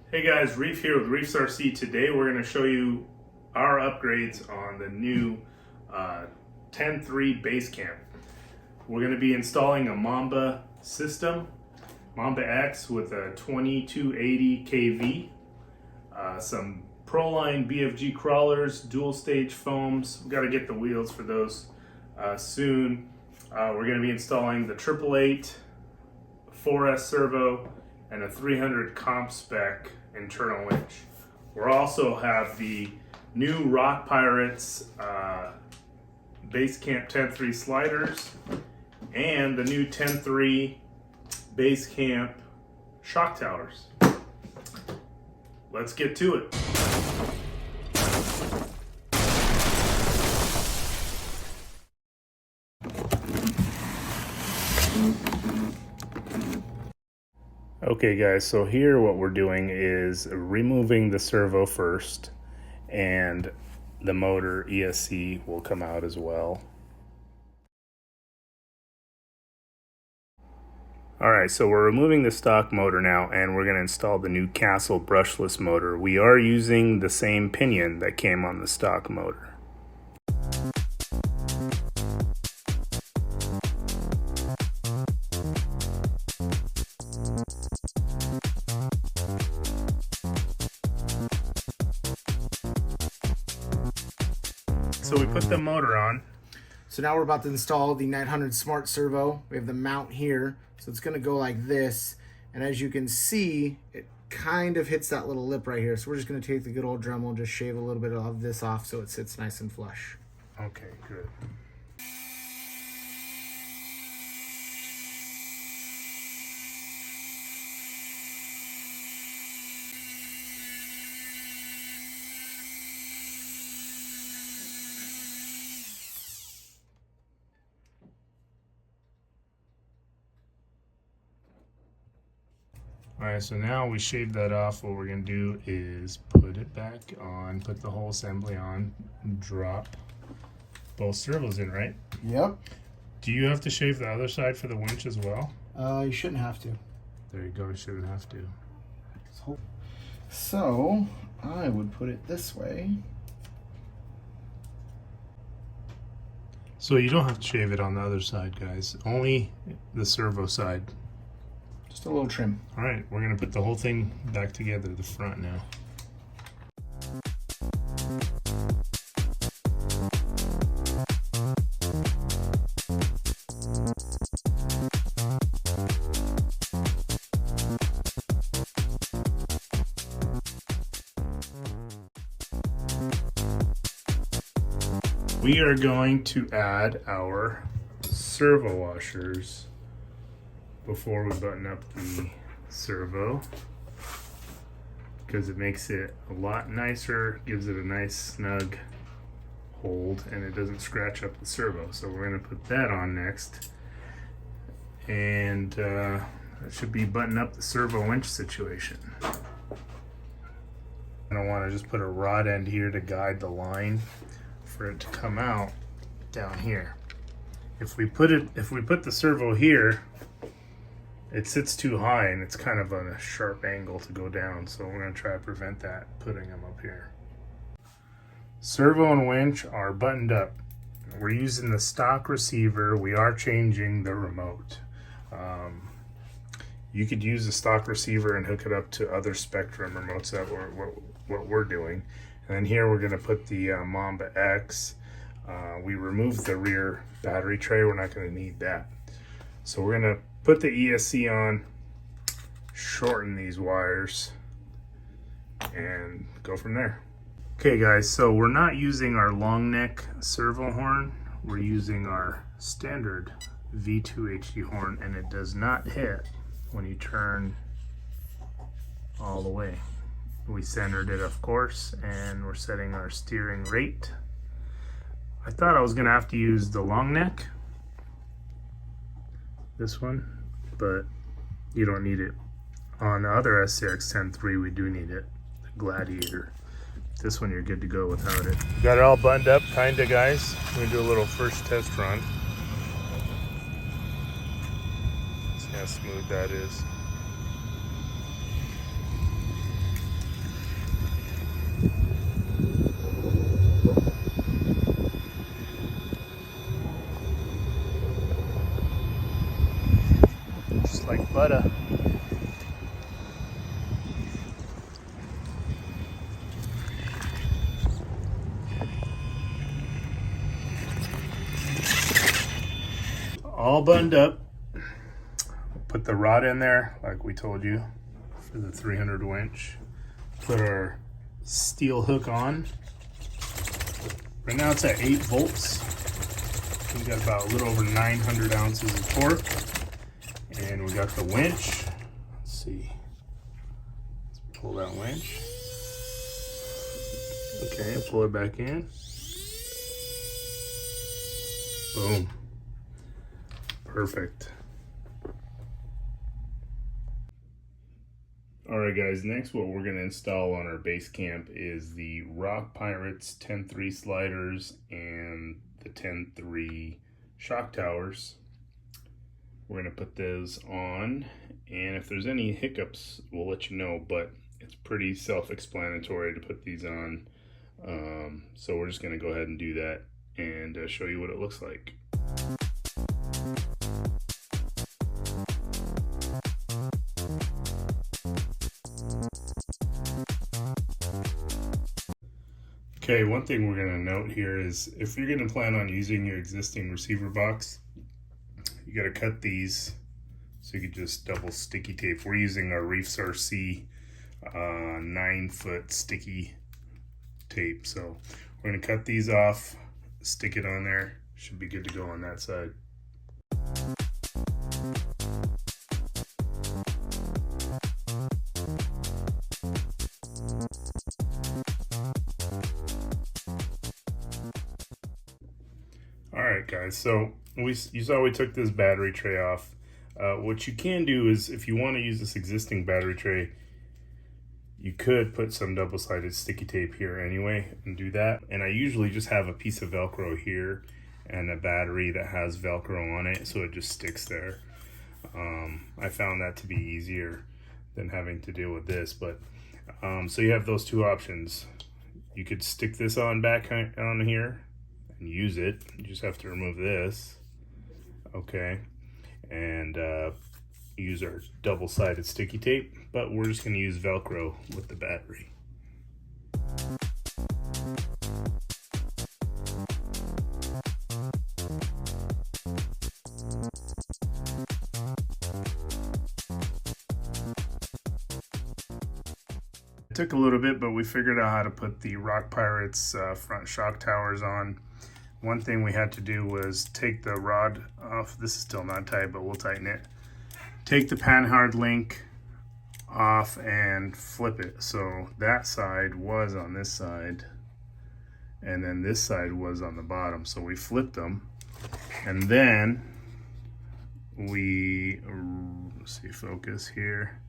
Hey guys, Reef here with REEFSRC. Today we're going to show you our upgrades on the new 10.3 Basecamp. We're going to be installing a Mamba system, Mamba X with a 2280 kV, some PROLINE BFG crawlers, dual stage foams. We've got to get the wheels for those soon. We're going to be installing the 888 4S servo and a 300 comp spec internal winch. We'll also have the new Rock Pirates Basecamp 10.3 sliders and the new 10.3 Basecamp shock towers. Let's get to it. Okay guys, so here what we're doing is removing the servo first, and the motor ESC will come out as well. Alright, so we're removing the stock motor now, and we're going to install the new Castle brushless motor. We are using the same pinion that came on the stock motor. So we put the motor on. So now we're about to install the 900 Smart Servo. We have the mount here, so it's gonna go like this. And as you can see, it kind of hits that little lip right here. So we're just gonna take the good old Dremel and just shave a little bit of this off so it sits nice and flush. Okay, good. Alright, so now we shaved that off. What we're going to do is put it back on, put the whole assembly on, drop both servos in, right? Yep. Do you have to shave the other side for the winch as well? You shouldn't have to. There you go, you shouldn't have to. So I would put it this way. So you don't have to shave it on the other side, guys. Only the servo side. Just a little trim. All right, we're gonna put the whole thing back together, the front now. We are going to add our servo washers before we button up the servo, because it makes it a lot nicer, gives it a nice snug hold, and it doesn't scratch up the servo. So we're going to put that on next, and that should be button up the servo winch situation. I don't want to just put a rod end here to guide the line for it to come out down here. If we put the servo here, it sits too high and it's kind of on a sharp angle to go down, so we're going to try to prevent that, putting them up here. Servo and winch are buttoned up. We're using the stock receiver. We are changing the remote. You could use the stock receiver and hook it up to other Spectrum remotes that what we're doing. And then here we're going to put the Mamba X. We removed the rear battery tray. We're not going to need that. So we're going to put the ESC on, shorten these wires, and go from there. Okay guys, so we're not using our long neck servo horn. We're using our standard V2 HD horn, and it does not hit when you turn all the way. We centered it, of course, and we're setting our steering rate. I thought I was gonna have to use the long neck, this one, but you don't need it. On the other SCX 10.3 we do need it, the Gladiator. This one you're good to go without it. Got it all buttoned up, kinda, guys. We're gonna do a little first test run. See how smooth that is. all buttoned up. Put the rod in there like we told you for the 300 winch. Put our steel hook on. Right now it's at 8 volts. We got about a little over 900 ounces of torque. And we got the winch. Let's see. Let's pull that winch. Okay, pull it back in. Boom. Perfect. Alright guys, next what we're going to install on our base camp is the Rock Pirates 10.3 sliders and the 10.3 shock towers. We're going to put those on, and if there's any hiccups we'll let you know, but it's pretty self-explanatory to put these on. So we're just going to go ahead and do that and show you what it looks like. Okay, one thing we're going to note here is if you're going to plan on using your existing receiver box, you got to cut these so you could just double sticky tape. We're using our REEFSRC 9-foot sticky tape. So we're going to cut these off, stick it on there. Should be good to go on that side. Alright guys, so you saw we took this battery tray off. What you can do is, if you want to use this existing battery tray, you could put some double-sided sticky tape here anyway and do that. And I usually just have a piece of Velcro here and a battery that has Velcro on it, so it just sticks there. I found that to be easier than having to deal with this, but so you have those two options. You could stick this on back on here and use it. You just have to remove this, okay, and use our double-sided sticky tape, but we're just going to use Velcro with the battery. It took a little bit, but we figured out how to put the Rock Pirates front shock towers on. One thing we had to do was take the rod off. This is still not tight, but we'll tighten it. Take the panhard link off and flip it. So that side was on this side, and then this side was on the bottom. So we flipped them, and then we, let's see, focus here,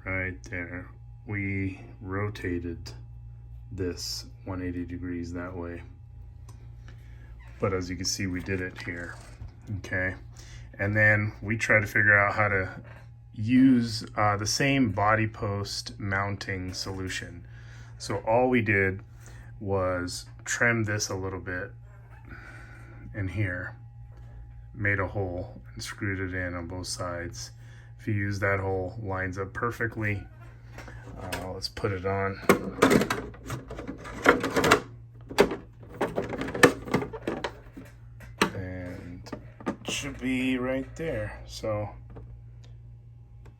right there. We rotated this 180 degrees that way. But as you can see, we did it here, okay? And then we try to figure out how to use the same body post mounting solution. So all we did was trim this a little bit in here, made a hole and screwed it in on both sides. If you use that hole, lines up perfectly. Let's put it on. Should be right there, so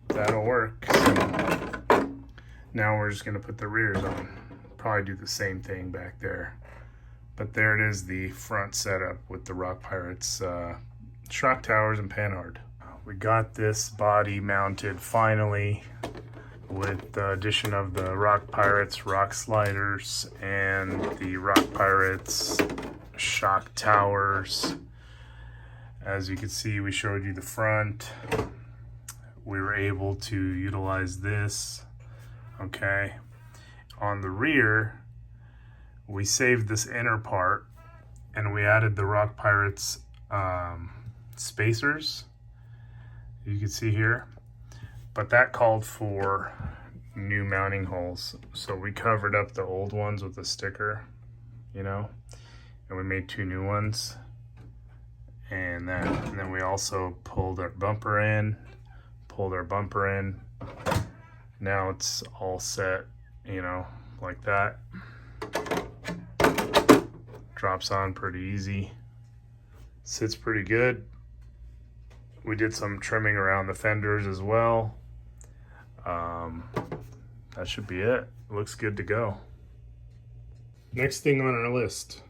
that'll work. So now we're just going to put the rears on. Probably do the same thing back there, but there it is, the front setup with the Rock Pirates shock towers and panhard. We got this body mounted finally with the addition of the Rock Pirates rock sliders and the Rock Pirates shock towers. As you can see, we showed you the front. We were able to utilize this, okay. On the rear, we saved this inner part and we added the Rock Pirates spacers, you can see here. But that called for new mounting holes. So we covered up the old ones with a sticker, you know, and we made 2 new ones. And then we also pulled our bumper in, Now it's all set, you know, like that. Drops on pretty easy. Sits pretty good. We did some trimming around the fenders as well. That should be it. Looks good to go. Next thing on our list,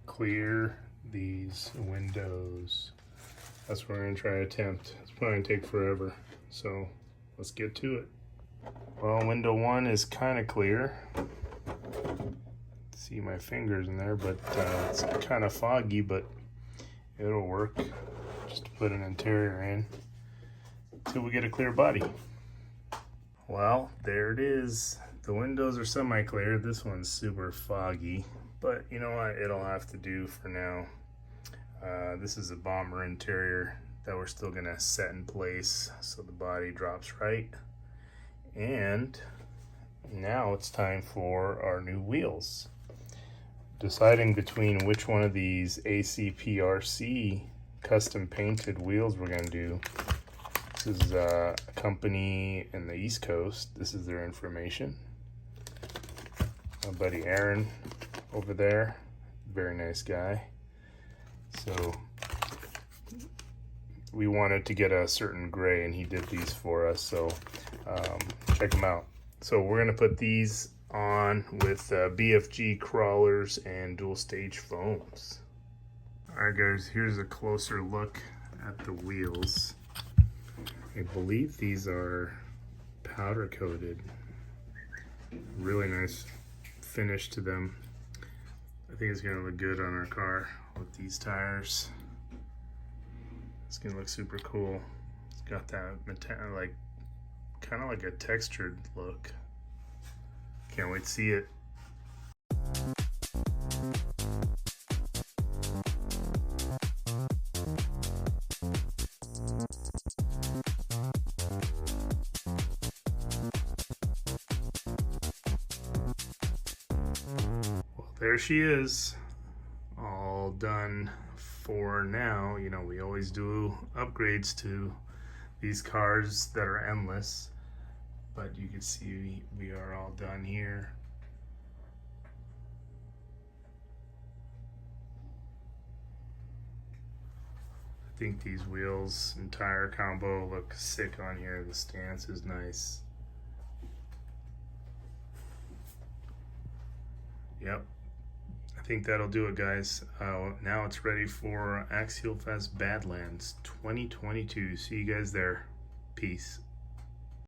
clear these windows. That's what we're gonna try to attempt. It's probably gonna take forever, so let's get to it. Well, window 1 is kind of clear. See my fingers in there, but it's kind of foggy, but it'll work. Just to put an interior in until we get a clear body. Well, there it is. The windows are semi-clear. This one's super foggy, but you know what? It'll have to do for now. This is a bomber interior that we're still gonna set in place so the body drops right. And now it's time for our new wheels. Deciding between which one of these ACPRC custom painted wheels we're gonna do. This is a company in the East Coast. This is their information. My buddy Aaron over there, very nice guy. So we wanted to get a certain gray and he did these for us, so check them out. So we're gonna put these on with BFG crawlers and dual stage foams. Alright guys, here's a closer look at the wheels. I believe these are powder coated. Really nice finish to them. I think it's gonna look good on our car with these tires. It's gonna look super cool. It's got that like kind of like a textured look. Can't wait to see it. There she is, all done for now. You know, we always do upgrades to these cars that are endless, but you can see we are all done here. I think these wheels and tire combo look sick on here. The stance is nice. Yep. I think that'll do it, guys. Now it's ready for Axial Badlands 2022. See you guys there. Peace.